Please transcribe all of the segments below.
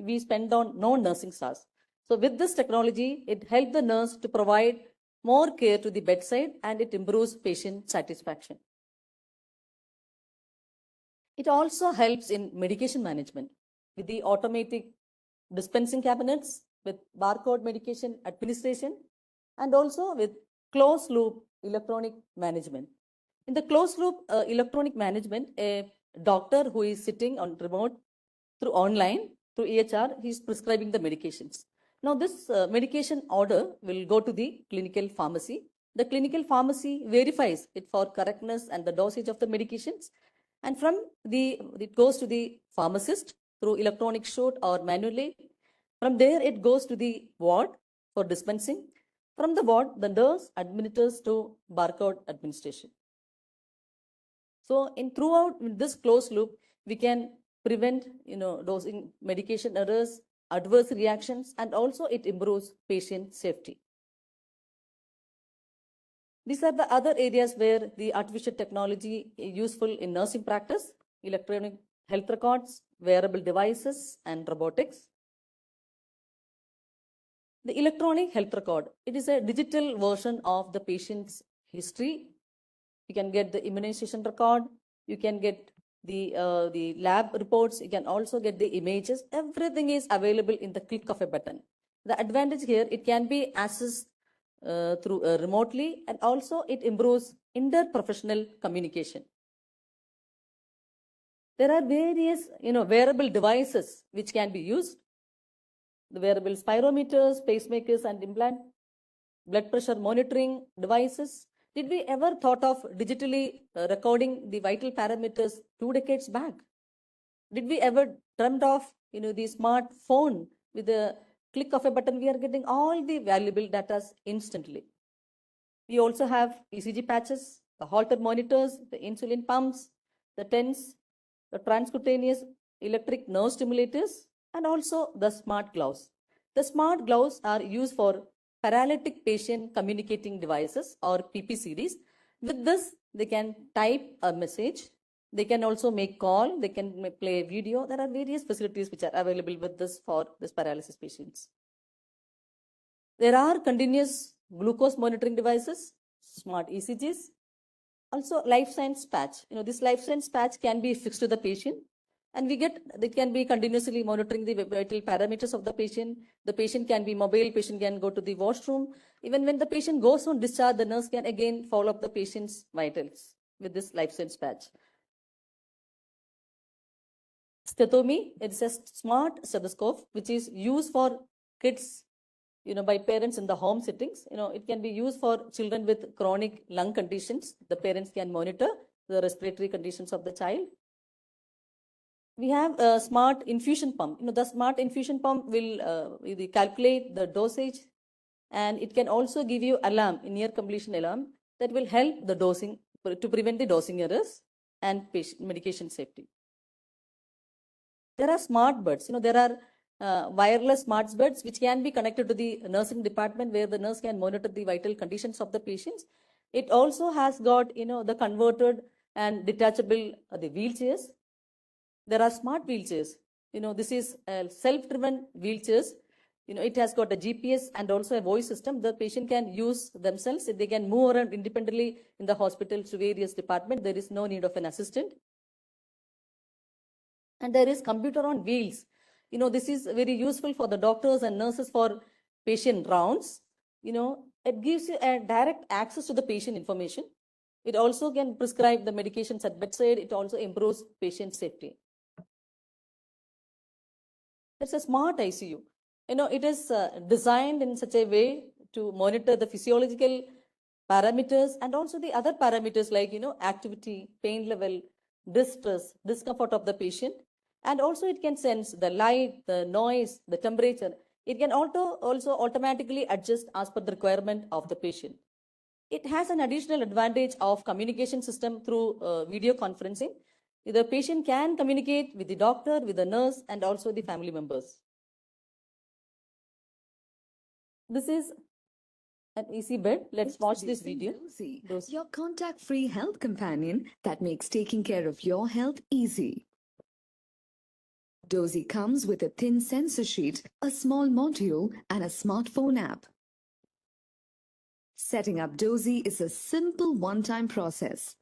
we spend on non-nursing staffs. So with this technology, it helps the nurse to provide more care to the bedside and it improves patient satisfaction. It also helps in medication management with the automatic dispensing cabinets, with barcode medication administration, and also with closed loop electronic management. In the closed loop electronic management, a doctor who is sitting on remote through online, through EHR, he is prescribing the medications. Now this medication order will go to the clinical pharmacy. The clinical pharmacy verifies it for correctness and the dosage of the medications. And from it goes to the pharmacist through electronic chute or manually. From there, it goes to the ward for dispensing. From the ward, the nurse administers to barcode administration. So throughout this closed loop, we can prevent dosing medication errors, adverse reactions, and also it improves patient safety. These are the other areas where the artificial technology is useful in nursing practice: electronic health records, wearable devices, and robotics. The electronic health record, it is a digital version of the patient's history. You can get the immunization record, you can get the lab reports, you can also get the images. Everything is available in the click of a button. The advantage here, it can be accessed through remotely, and also it improves interprofessional communication. There are various wearable devices which can be used. The wearable spirometers, pacemakers and implant, blood pressure monitoring devices. Did we ever thought of digitally recording the vital parameters 2 decades back? Did we ever dreamt of the smartphone with the click of a button? We are getting all the valuable data instantly. We also have ECG patches, the Holter monitors, the insulin pumps, the TENS, the transcutaneous electric nerve stimulators, and also the smart gloves. The smart gloves are used for paralytic patient communicating devices or PPCDs. With this, they can type a message. They can also make call. They can play video. There are various facilities which are available with this for this paralysis patients. There are continuous glucose monitoring devices, smart ECGs, also life science patch. This life science patch can be fixed to the patient, and they can be continuously monitoring the vital parameters of the patient. The patient can be mobile, patient can go to the washroom. Even when the patient goes on discharge, the nurse can again follow up the patient's vitals with this life science patch. Stetomy, it's a smart stethoscope which is used for kids, by parents in the home settings. It can be used for children with chronic lung conditions. The parents can monitor the respiratory conditions of the child. We have a smart infusion pump. The smart infusion pump will calculate the dosage, and it can also give you alarm, near completion alarm, that will help the dosing, to prevent the dosing errors and patient medication safety. There are smart buds. There are wireless smart buds which can be connected to the nursing department, where the nurse can monitor the vital conditions of the patients. It also has got the converted and detachable the wheelchairs. There are smart wheelchairs. This is self-driven wheelchairs. It has got a GPS and also a voice system. The patient can use themselves. They can move around independently in the hospital to various departments. There is no need of an assistant. And there is computer on wheels. This is very useful for the doctors and nurses for patient rounds. It gives you a direct access to the patient information. It also can prescribe the medications at bedside. It also improves patient safety. It's a smart ICU. It is designed in such a way to monitor the physiological parameters and also the other parameters like, activity, pain level, distress, discomfort of the patient. And also it can sense the light, the noise, the temperature. It can also automatically adjust as per the requirement of the patient. It has an additional advantage of communication system through video conferencing. The patient can communicate with the doctor, with the nurse, and also the family members. This is an easy bed. Let's watch this video. Your contact-free health companion that makes taking care of your health easy. Dozy comes with a thin sensor sheet, a small module, and a smartphone app. Setting up Dozy is a simple one-time process.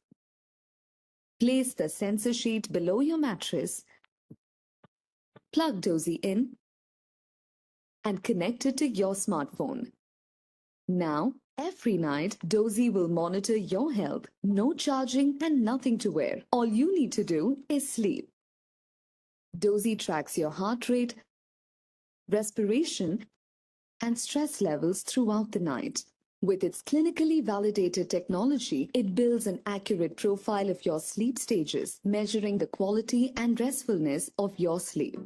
Place the sensor sheet below your mattress, plug Dozy in, and connect it to your smartphone. Now, every night, Dozy will monitor your health, no charging and nothing to wear. All you need to do is sleep. Dozy tracks your heart rate, respiration, and stress levels throughout the night. With its clinically validated technology, it builds an accurate profile of your sleep stages, measuring the quality and restfulness of your sleep.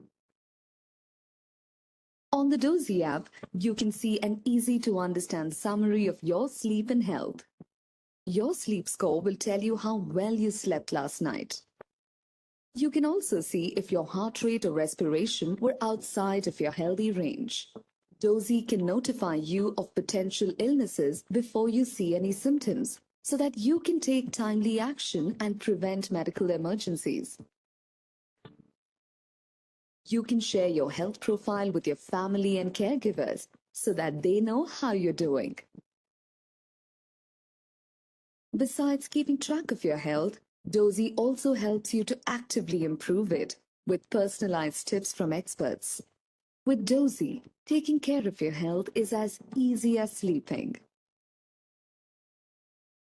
On the Dozy app, you can see an easy-to-understand summary of your sleep and health. Your sleep score will tell you how well you slept last night. You can also see if your heart rate or respiration were outside of your healthy range. Dozy can notify you of potential illnesses before you see any symptoms, so that you can take timely action and prevent medical emergencies. You can share your health profile with your family and caregivers so that they know how you're doing. Besides keeping track of your health, Dozy also helps you to actively improve it with personalized tips from experts. With Dozy, taking care of your health is as easy as sleeping.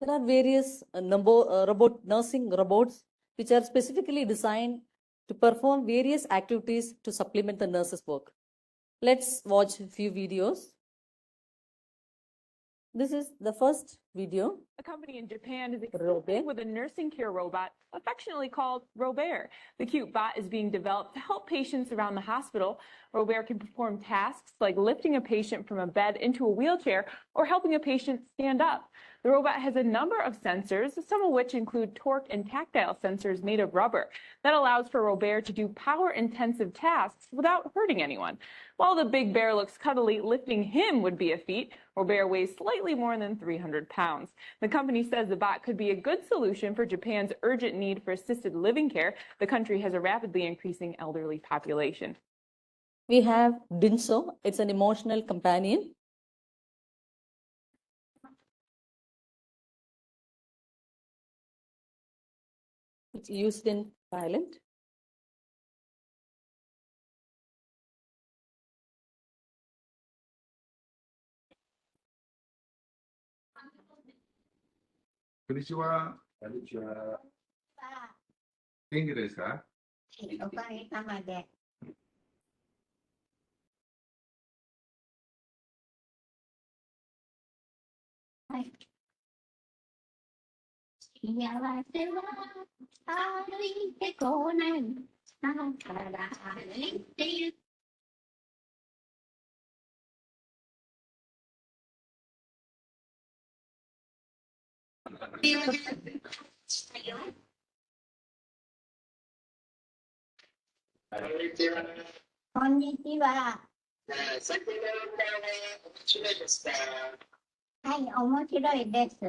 There are various nursing robots which are specifically designed to perform various activities to supplement the nurse's work. Let's watch a few videos. This is the first video. A company in Japan is experimenting with a nursing care robot affectionately called Robert. The cute bot is being developed to help patients around the hospital. Robert can perform tasks like lifting a patient from a bed into a wheelchair or helping a patient stand up. The robot has a number of sensors, some of which include torque and tactile sensors made of rubber. That allows for Robert to do power-intensive tasks without hurting anyone. While the big bear looks cuddly, lifting him would be a feat. Robert weighs slightly more than 300 pounds. The company says the bot could be a good solution for Japan's urgent need for assisted living care. The country has a rapidly increasing elderly population. We have Dinso. It's an emotional companion. It's used in Thailand. Konnichiwa. Konnichiwa. 元気ですか？おかげさまで。はい。幸せは歩いてこない。なんから歩いてゆく。こんにちは。先ほどの会話面白いですか？はい、面白いです。好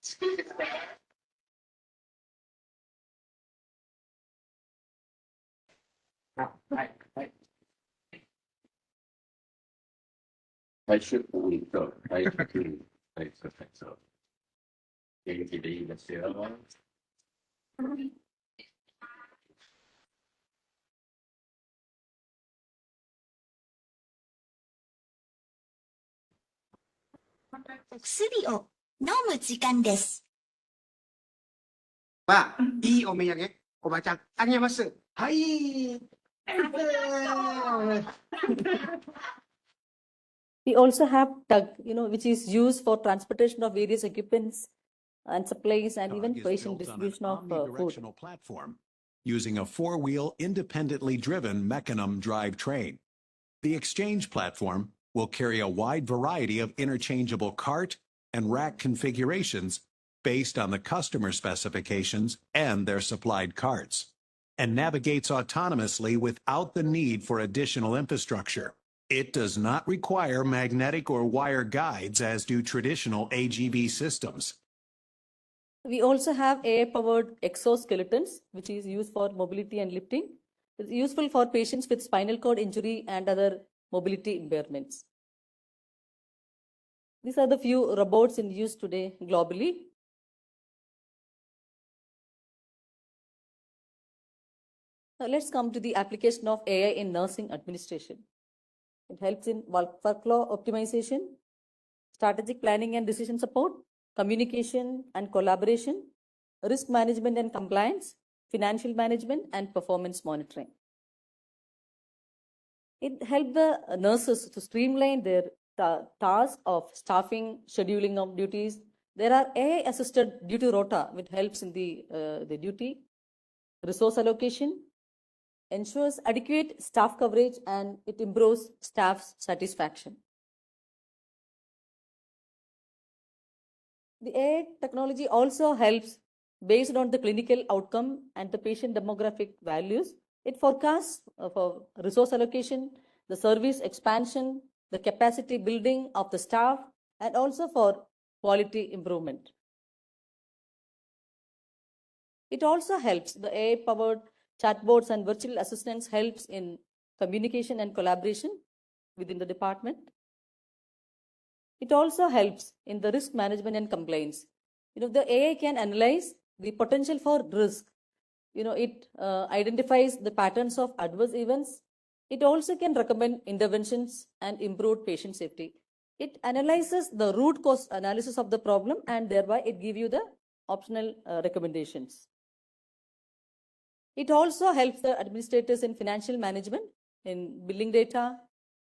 きですか？はい。はい。はい、そう。はい。はい、そう。元気でいいですよ。お薬を飲む時間です。いいお土産、おばちゃん、あげます。はい。We also have tug, which is used for transportation of various equipments and supplies and even patient distribution of food. Platform using a four-wheel independently driven mechanism drive train. The exchange platform will carry a wide variety of interchangeable cart and rack configurations based on the customer specifications and their supplied carts, and navigates autonomously without the need for additional infrastructure. It does not require magnetic or wire guides as do traditional AGV systems. We also have AI-powered exoskeletons, which is used for mobility and lifting. It's useful for patients with spinal cord injury and other mobility impairments. These are the few robots in use today globally. Now let's come to the application of AI in nursing administration. It helps in workflow optimization, strategic planning and decision support, communication and collaboration, risk management and compliance, financial management, and performance monitoring. It helped the nurses to streamline their task of staffing, scheduling of duties. There are AI-assisted duty rota, which helps in the duty, resource allocation, ensures adequate staff coverage, and it improves staff's satisfaction. The AI technology also helps based on the clinical outcome and the patient demographic values. It forecasts for resource allocation, the service expansion, the capacity building of the staff, and also for quality improvement. It also helps, the AI-powered chatbots and virtual assistants helps in communication and collaboration within the department. It also helps in the risk management and compliance. The AI can analyze the potential for risk. It identifies the patterns of adverse events. It also can recommend interventions and improve patient safety. It analyzes the root cause analysis of the problem, and thereby it gives you the optional recommendations. It also helps the administrators in financial management, in billing data.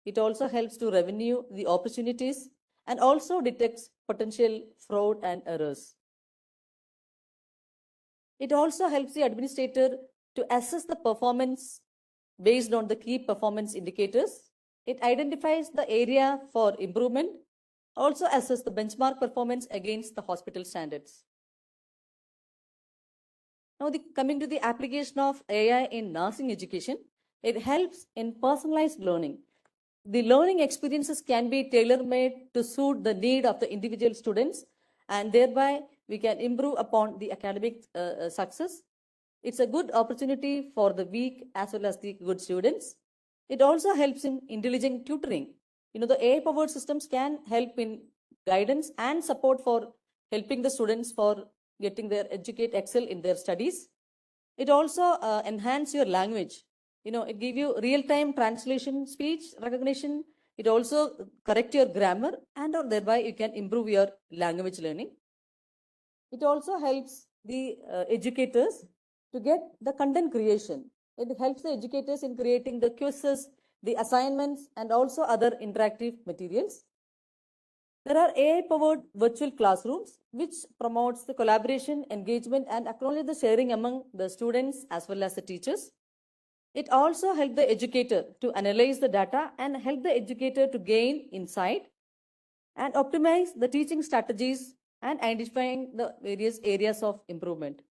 It also helps to revenue the opportunities and also detects potential fraud and errors. It also helps the administrator to assess the performance based on the key performance indicators. It identifies the area for improvement, also assess the benchmark performance against the hospital standards. Now, coming to the application of AI in nursing education, it helps in personalized learning. The learning experiences can be tailor-made to suit the need of the individual students, and thereby we can improve upon the academic success. It's a good opportunity for the weak as well as the good students. It also helps in intelligent tutoring. The AI-powered systems can help in guidance and support for helping the students for getting their excel in their studies. It also enhance your language. It give you real-time translation, speech recognition. It also correct your grammar, and thereby you can improve your language learning. It also helps the educators to get the content creation. It helps the educators in creating the quizzes, the assignments, and also other interactive materials. There are AI-powered virtual classrooms, which promotes the collaboration, engagement, and acknowledge the sharing among the students as well as the teachers. It also helps the educator to analyze the data and help the educator to gain insight and optimize the teaching strategies and identifying the various areas of improvement.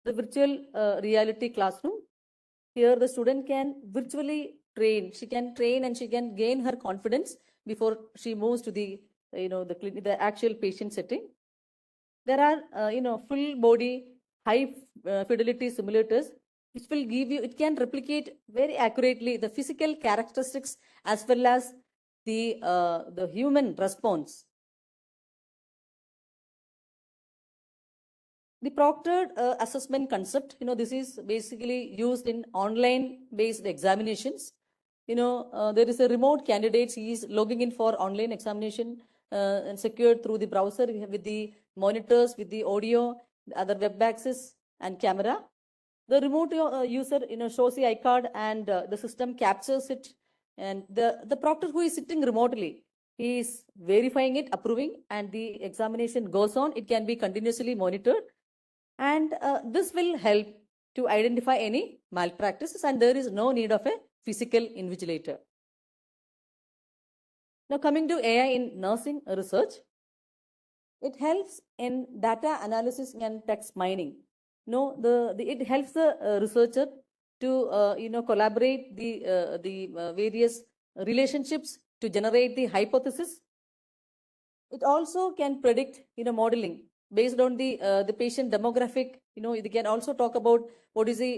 The virtual reality classroom. Here the student can virtually train. She can train and she can gain her confidence before she moves to the actual patient setting. There are full body high fidelity simulators which will give you, it can replicate very accurately the physical characteristics as well as the human response. The proctored assessment concept, this is basically used in online based examinations. There is a remote candidate, he is logging in for online examination and secured through the browser with the monitors, with the audio, the other web access and camera. The remote user shows the iCard and the system captures it, and the proctor who is sitting remotely, he is verifying it, approving, and the examination goes on. It can be continuously monitored, and this will help to identify any malpractices, and there is no need of a physical invigilator. Now coming to AI in nursing research, it helps in data analysis and text mining. It helps the researcher to collaborate the various relationships to generate the hypothesis. It also can predict modeling based on the patient demographic. You know, you can also talk about what is the